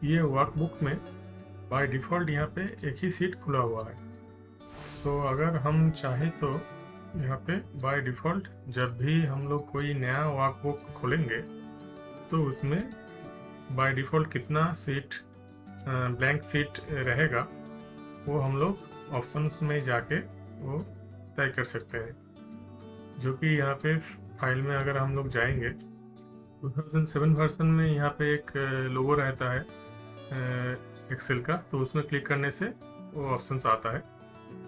ये वर्कबुक में by default यहाँ पे एक ही सीट खुला हुआ है। तो अगर हम चाहें तो यहाँ पे बाय डिफ़ॉल्ट जब भी हम लोग कोई नया वर्कबुक खोलेंगे तो उसमें बाय डिफ़ॉल्ट कितना सीट ब्लैंक सीट रहेगा वो हम लोग ऑप्शंस में जाके वो तय कर सकते हैं। जो कि यहाँ पे फाइल में अगर हम लोग जाएंगे 2007 वर्जन में यहाँ पे एक लोगो रहता है एक्सेल का, तो उसमें क्लिक करने से वो ऑप्शंस आता है।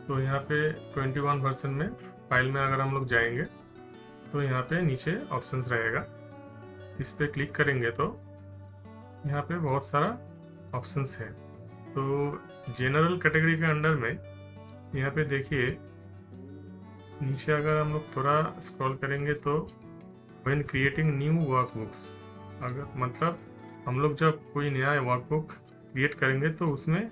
तो यहाँ पे 21 वर्जन में फाइल में अगर हम लोग जाएंगे तो यहाँ पे नीचे ऑप्शंस रहेगा, इस पर क्लिक करेंगे तो यहाँ पे बहुत सारा ऑप्शंस है। तो जनरल कैटेगरी के अंडर में यहाँ पे देखिए नीचे अगर हम लोग थोड़ा स्क्रॉल करेंगे तो व्हेन क्रिएटिंग न्यू वर्कबुक्स, अगर मतलब हम लोग जब कोई नया वर्कबुक क्रिएट करेंगे तो उसमें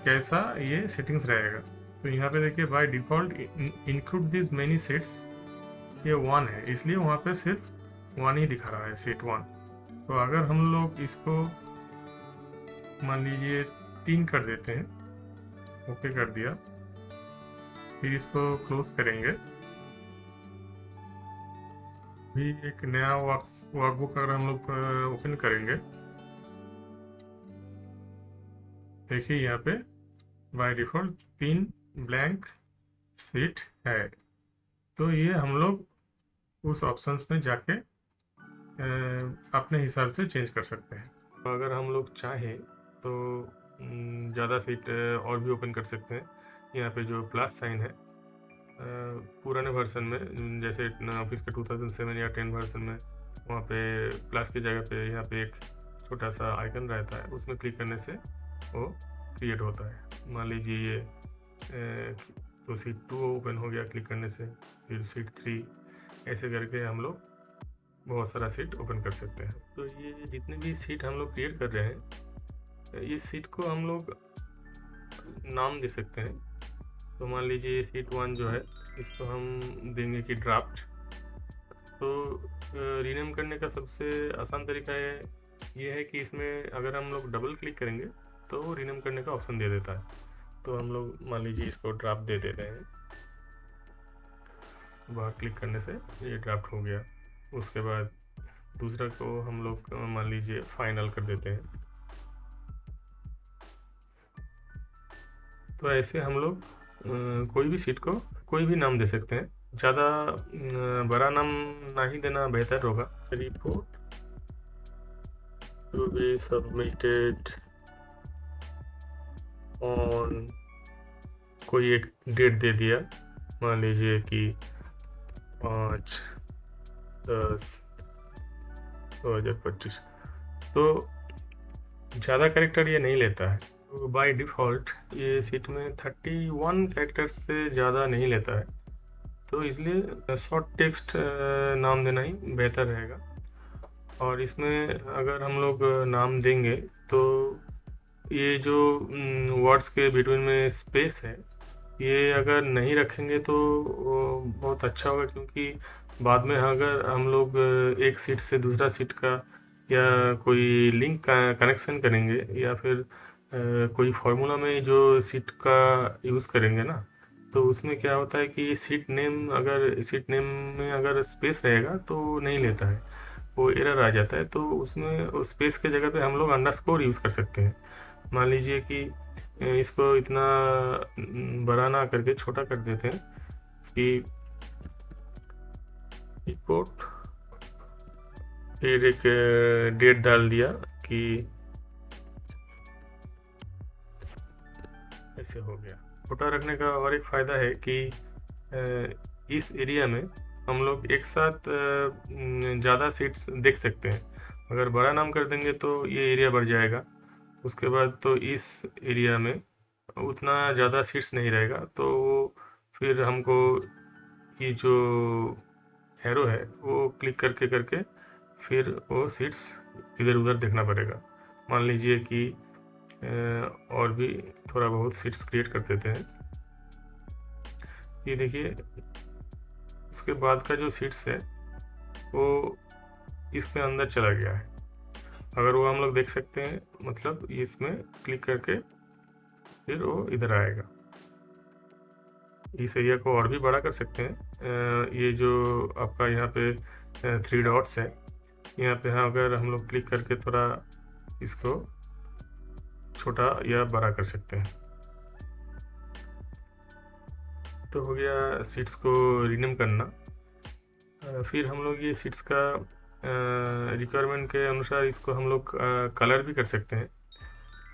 कैसा ये सेटिंग्स रहेगा। तो यहाँ पे देखिए by default include this many seats, ये 1 है इसलिए वहाँ पे सिर्फ 1 ही दिखा रहा है, सीट 1। तो अगर हम लोग इसको मान लीजिए 3 कर देते हैं, ओके कर दिया, फिर इसको क्लोज करेंगे, भी एक नया वर्कबुक अगर हम लोग ओपन करेंगे, देखिए यहाँ पे बाय डिफ़ॉल्ट 3 ब्लैंक सीट है। तो ये हम लोग उस ऑप्शंस में जाके अपने हिसाब से चेंज कर सकते हैं। तो अगर हम लोग चाहें तो ज़्यादा सीट और भी ओपन कर सकते हैं। यहाँ पे जो प्लस साइन है पुराने वर्जन में, जैसे ऑफिस के 2007 या 10 वर्जन में, वहाँ पे प्लस की जगह पे यहाँ पे एक छोटा सा आइकन रहता है, उसमें क्लिक करने से वो क्रिएट होता है। मान लीजिए ये तो सीट 2 ओपन हो गया क्लिक करने से, फिर सीट 3, ऐसे करके हम लोग बहुत सारा सीट ओपन कर सकते हैं। तो ये जितने भी सीट हम लोग क्रिएट कर रहे हैं, ये सीट को हम लोग नाम दे सकते हैं। तो मान लीजिए ये सीट 1 जो है, इसको हम देंगे कि ड्राफ्ट। तो रीनेम करने का सबसे आसान तरीका ये है कि इसमें अगर हम लोग डबल क्लिक करेंगे तो वो रीनेम करने का ऑप्शन दे देता है। तो हम लोग मान लीजिए इसको ड्राफ्ट दे देते हैं, बाहर क्लिक करने से ये ड्राफ्ट हो गया। उसके बाद दूसरा को हम लोग मान लीजिए फाइनल कर देते हैं। तो ऐसे हम लोग कोई भी सीट को कोई भी नाम दे सकते हैं। ज़्यादा बड़ा नाम ना ही देना बेहतर होगा। Report to be submitted on, कोई एक डेट दे दिया, मान लीजिए कि 5/10/2025। तो ज़्यादा कैरेक्टर ये नहीं लेता है। तो बाय डिफ़ॉल्ट ये सीट में 31 कैरेक्टर्स से ज़्यादा नहीं लेता है, तो इसलिए शॉर्ट टेक्स्ट नाम देना ही बेहतर रहेगा। और इसमें अगर हम लोग नाम देंगे तो ये जो वर्ड्स के बिटवीन में स्पेस है, ये अगर नहीं रखेंगे तो बहुत अच्छा होगा, क्योंकि बाद में अगर हम लोग एक सीट से दूसरा सीट का या कोई लिंक का कनेक्शन करेंगे या फिर कोई फार्मूला में जो सीट का यूज़ करेंगे ना, तो उसमें क्या होता है कि सीट नेम में अगर स्पेस रहेगा तो नहीं लेता है, वो एरर आ जाता है। तो उसमें स्पेस के जगह पे हम लोग अंडरस्कोर यूज़ कर सकते हैं। मान लीजिए कि इसको इतना बड़ा ना करके छोटा कर देते हैं कि रिपोर्ट, फिर एक डेट डाल दिया कि ऐसे हो गया। छोटा रखने का और एक फ़ायदा है कि इस एरिया में हम लोग एक साथ ज़्यादा सीट्स देख सकते हैं। अगर बड़ा नाम कर देंगे तो ये एरिया बढ़ जाएगा, उसके बाद तो इस एरिया में उतना ज़्यादा सीट्स नहीं रहेगा, तो फिर हमको ये जो एरो है वो क्लिक करके करके फिर वो सीट्स इधर उधर देखना पड़ेगा। मान लीजिए कि और भी थोड़ा बहुत सीट्स क्रिएट कर देते हैं। ये देखिए उसके बाद का जो सीट्स है वो इसके अंदर चला गया है। अगर वो हम लोग देख सकते हैं, मतलब इसमें क्लिक करके फिर वो इधर आएगा। इस एरिया को और भी बड़ा कर सकते हैं। ये जो आपका यहाँ पे 3 डॉट्स है, यहाँ पे हाँ अगर हम लोग क्लिक करके थोड़ा इसको छोटा या बड़ा कर सकते हैं। तो हो गया सीट्स को रीनेम करना। फिर हम लोग ये सीट्स का रिक्वायरमेंट के अनुसार इसको हम लोग कलर भी कर सकते हैं।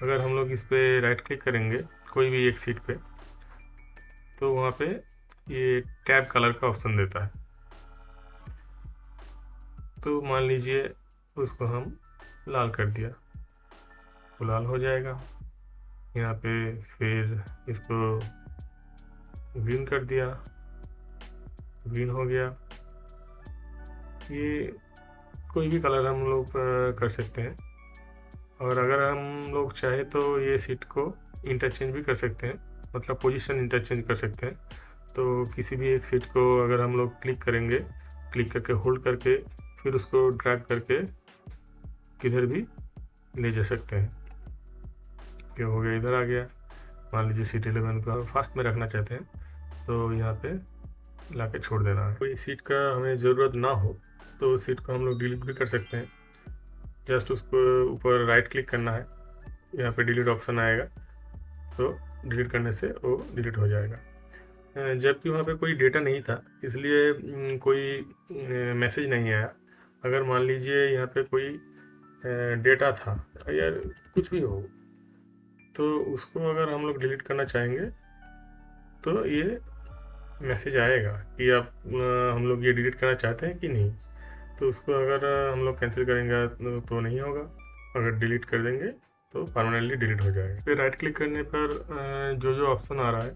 अगर हम लोग इस पर राइट क्लिक करेंगे कोई भी एक सीट पे, तो वहाँ पे ये टैब कलर का ऑप्शन देता है। तो मान लीजिए उसको हम लाल कर दिया, तो लाल हो जाएगा। यहाँ पे फिर इसको ग्रीन कर दिया, ग्रीन हो गया। ये कोई भी कलर हम लोग कर सकते हैं। और अगर हम लोग चाहे तो ये सीट को इंटरचेंज भी कर सकते हैं, मतलब पोजीशन इंटरचेंज कर सकते हैं। तो किसी भी एक सीट को अगर हम लोग क्लिक करेंगे, क्लिक करके होल्ड करके फिर उसको ड्रैग करके किधर भी ले जा सकते हैं। क्या हो गया, इधर आ गया। मान लीजिए सीट 11 को हम फास्ट में रखना चाहते हैं, तो यहाँ पे ला के छोड़ देना है। कोई सीट का हमें ज़रूरत ना हो तो उस सीट को हम लोग डिलीट भी कर सकते हैं। जस्ट उसको ऊपर राइट क्लिक करना है, यहाँ पे डिलीट ऑप्शन आएगा, तो डिलीट करने से वो डिलीट हो जाएगा। जबकि वहाँ पे कोई डेटा नहीं था, इसलिए कोई मैसेज नहीं आया। अगर मान लीजिए यहाँ पे कोई डेटा था या कुछ भी हो, तो उसको अगर हम लोग डिलीट करना चाहेंगे तो ये मैसेज आएगा कि आप हम लोग ये डिलीट करना चाहते हैं कि नहीं। तो उसको अगर हम लोग कैंसिल करेंगे तो नहीं होगा, अगर डिलीट कर देंगे तो परमानेंटली डिलीट हो जाएगा। फिर राइट क्लिक करने पर जो जो ऑप्शन आ रहा है,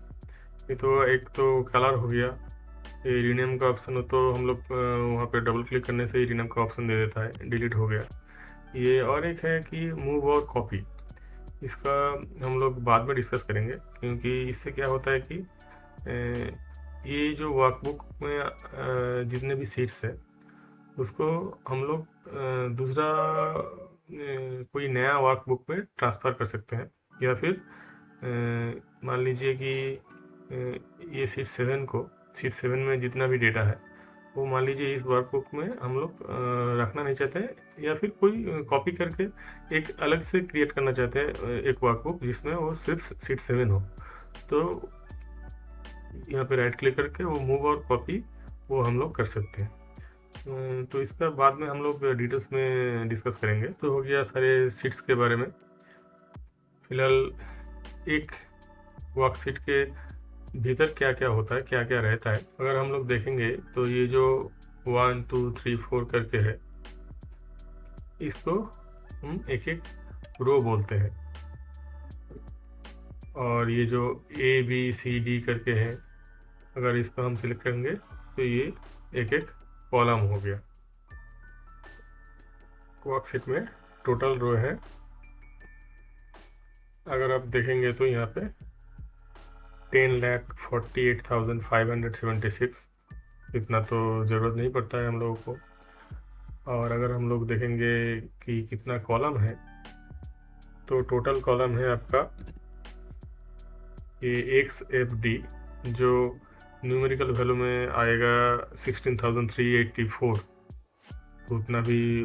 ये तो एक तो कलर हो गया, ये रीनेम का ऑप्शन हो तो हम लोग वहाँ पे डबल क्लिक करने से ही रीनेम का ऑप्शन दे देता है, डिलीट हो गया। ये और एक है कि मूव और कॉपी, इसका हम लोग बाद में डिस्कस करेंगे, क्योंकि इससे क्या होता है कि ये जो वर्कबुक में जितने भी सीट्स है उसको हम लोग दूसरा कोई नया वर्कबुक में ट्रांसफ़र कर सकते हैं। या फिर मान लीजिए कि ये सीट 7 में जितना भी डेटा है वो मान लीजिए इस वर्कबुक में हम लोग रखना नहीं चाहते हैं, या फिर कोई कॉपी करके एक अलग से क्रिएट करना चाहते हैं एक वर्कबुक जिसमें वो सिर्फ सीट 7 हो। तो यहाँ पे राइट क्लिक करके वो मूव और कॉपी वो हम लोग कर सकते हैं। तो इसका बाद में हम लोग डिटेल्स में डिस्कस करेंगे। तो हो गया सारे सीट्स के बारे में। फिलहाल एक वर्कशीट के भीतर क्या क्या होता है, क्या क्या रहता है, अगर हम लोग देखेंगे तो ये जो 1 2 3 4 करके है, इसको हम एक एक रो बोलते हैं। और ये जो ABCD करके है, अगर इसको हम सिलेक्ट करेंगे तो ये एक एक कॉलम हो गया। वर्कशीट में टोटल रो है, अगर आप देखेंगे तो यहाँ पे 10,48,576, इतना तो ज़रूरत नहीं पड़ता है हम लोगों को। और अगर हम लोग देखेंगे कि कितना कॉलम है, तो टोटल कॉलम है आपका ये XFD, जो न्यूमेरिकल वैल्यू में आएगा 16,384। तो उतना भी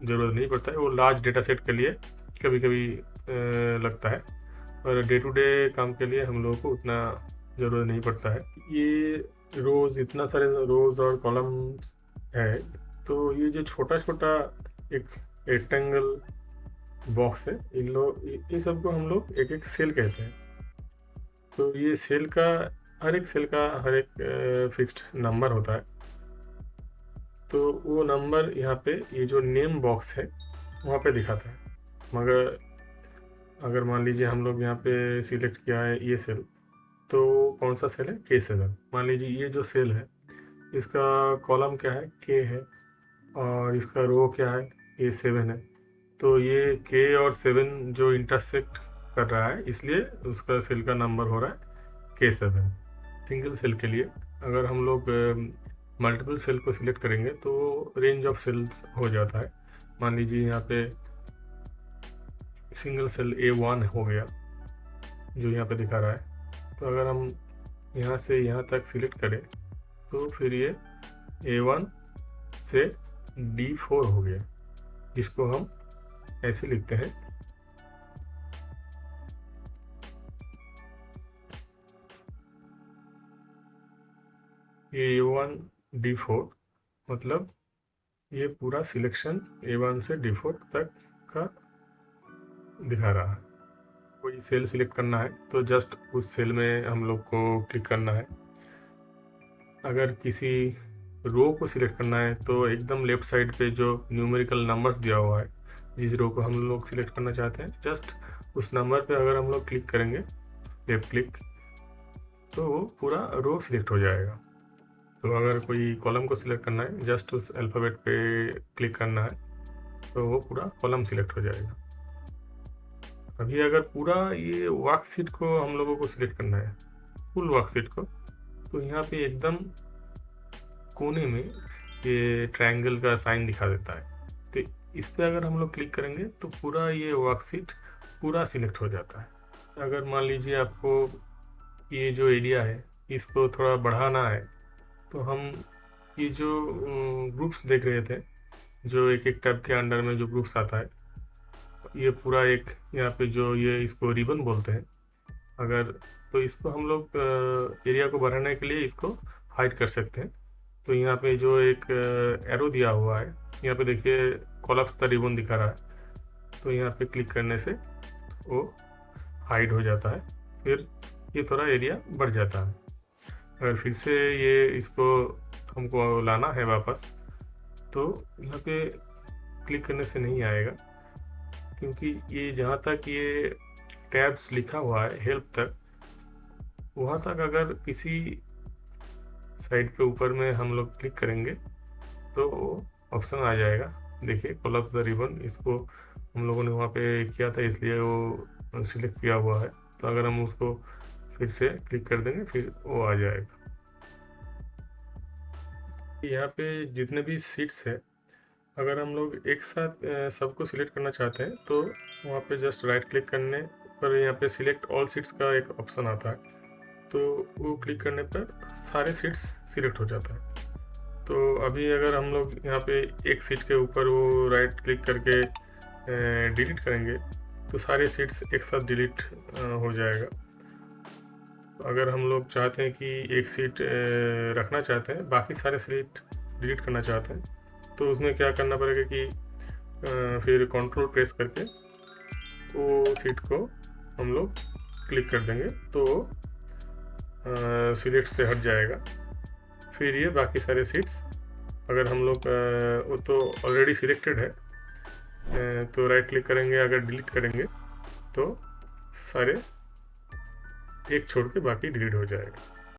ज़रूरत नहीं पड़ता है, वो लार्ज डेटा सेट के लिए कभी कभी लगता है, और डे टू डे काम के लिए हम लोगों को उतना ज़रूरत नहीं पड़ता है। ये रोज़ इतना सारे रोज़ और कॉलम्स है, तो ये जो छोटा छोटा एक रेक्टेंगल बॉक्स है, इन सबको हम लोग एक एक सेल कहते हैं। तो ये सेल का हर एक फिक्स्ड नंबर होता है। तो वो नंबर यहाँ पे ये जो नेम बॉक्स है वहाँ पे दिखाता है। मगर अगर मान लीजिए हम लोग यहाँ पे सिलेक्ट किया है ये सेल, तो कौन सा सेल है, K7। मान लीजिए ये जो सेल है इसका कॉलम क्या है, K है, और इसका रो क्या है, A7 है। तो ये K और 7 जो इंटरसेक्ट कर रहा है, इसलिए उसका सेल का नंबर हो रहा है K7। सिंगल सेल के लिए अगर हम लोग मल्टीपल सेल को सिलेक्ट करेंगे तो रेंज ऑफ सेल्स हो जाता है। मान लीजिए यहाँ पे सिंगल सेल A1 हो गया जो यहाँ पे दिखा रहा है। तो अगर हम यहाँ से यहाँ तक सिलेक्ट करें तो फिर ये A1 से D4 हो गया, जिसको हम ऐसे लिखते हैं A1 D4, मतलब ये पूरा सिलेक्शन A1 से D4 तक का दिखा रहा है। कोई सेल सिलेक्ट करना है तो जस्ट उस सेल में हम लोग को क्लिक करना है। अगर किसी रो को सिलेक्ट करना है तो एकदम लेफ्ट साइड पे जो न्यूमेरिकल नंबर्स दिया हुआ है, जिस रो को हम लोग सिलेक्ट करना चाहते हैं, जस्ट उस नंबर पे अगर हम लोग क्लिक करेंगे लेफ्ट क्लिक, तो वो पूरा रो सिलेक्ट हो जाएगा। तो अगर कोई कॉलम को सिलेक्ट करना है, जस्ट उस अल्फ़ाबेट पे क्लिक करना है तो वो पूरा कॉलम सिलेक्ट हो जाएगा। अभी अगर पूरा ये वर्कशीट को हम लोगों को सिलेक्ट करना है, फुल वर्कशीट को, तो यहाँ पे एकदम कोने में ये ट्रायंगल का साइन दिखा देता है। तो इस पे अगर हम लोग क्लिक करेंगे तो पूरा ये वर्कशीट पूरा सिलेक्ट हो जाता है। अगर मान लीजिए आपको ये जो एरिया है इसको थोड़ा बढ़ाना है, तो हम ये जो ग्रुप्स देख रहे थे, जो एक एक टैब के अंडर में जो ग्रुप्स आता है, ये पूरा एक यहाँ पे जो ये इसको रिबन बोलते हैं, अगर तो इसको हम लोग एरिया को बढ़ाने के लिए इसको हाइड कर सकते हैं। तो यहाँ पे जो एक एरो दिया हुआ है, यहाँ पे देखिए कोलैप्स द रिबन दिखा रहा है, तो यहाँ पे क्लिक करने से वो हाइड हो जाता है, फिर ये थोड़ा एरिया बढ़ जाता है। अगर फिर से ये इसको हमको लाना है वापस, तो यहाँ पे क्लिक करने से नहीं आएगा, क्योंकि ये जहाँ तक ये टैब्स लिखा हुआ है हेल्प तक, वहाँ तक अगर किसी साइड पे ऊपर में हम लोग क्लिक करेंगे तो ऑप्शन आ जाएगा। देखिए कोलैप्स द रिबन, इसको हम लोगों ने वहाँ पे किया था इसलिए वो सिलेक्ट किया हुआ है। तो अगर हम उसको फिर से क्लिक कर देंगे फिर वो आ जाएगा। यहाँ पे जितने भी सीट्स है, अगर हम लोग एक साथ सबको सिलेक्ट करना चाहते हैं तो वहाँ पे जस्ट राइट क्लिक करने पर यहाँ पे सिलेक्ट ऑल सीट्स का एक ऑप्शन आता है, तो वो क्लिक करने पर सारे सीट्स सिलेक्ट हो जाता है। तो अभी अगर हम लोग यहाँ पे एक सीट के ऊपर वो राइट क्लिक करके डिलीट करेंगे तो सारे सीट्स एक साथ डिलीट हो जाएगा। अगर हम लोग चाहते हैं कि एक सीट रखना चाहते हैं, बाकी सारे सीट डिलीट करना चाहते हैं, तो उसमें क्या करना पड़ेगा कि फिर कंट्रोल प्रेस करके वो सीट को हम लोग क्लिक कर देंगे तो सिलेक्ट से हट जाएगा। फिर ये बाकी सारे सीट्स अगर हम लोग वो तो ऑलरेडी सिलेक्टेड है, तो राइट क्लिक करेंगे, अगर डिलीट करेंगे तो सारे एक छोड़ के बाकी डिलीट हो जाएगा।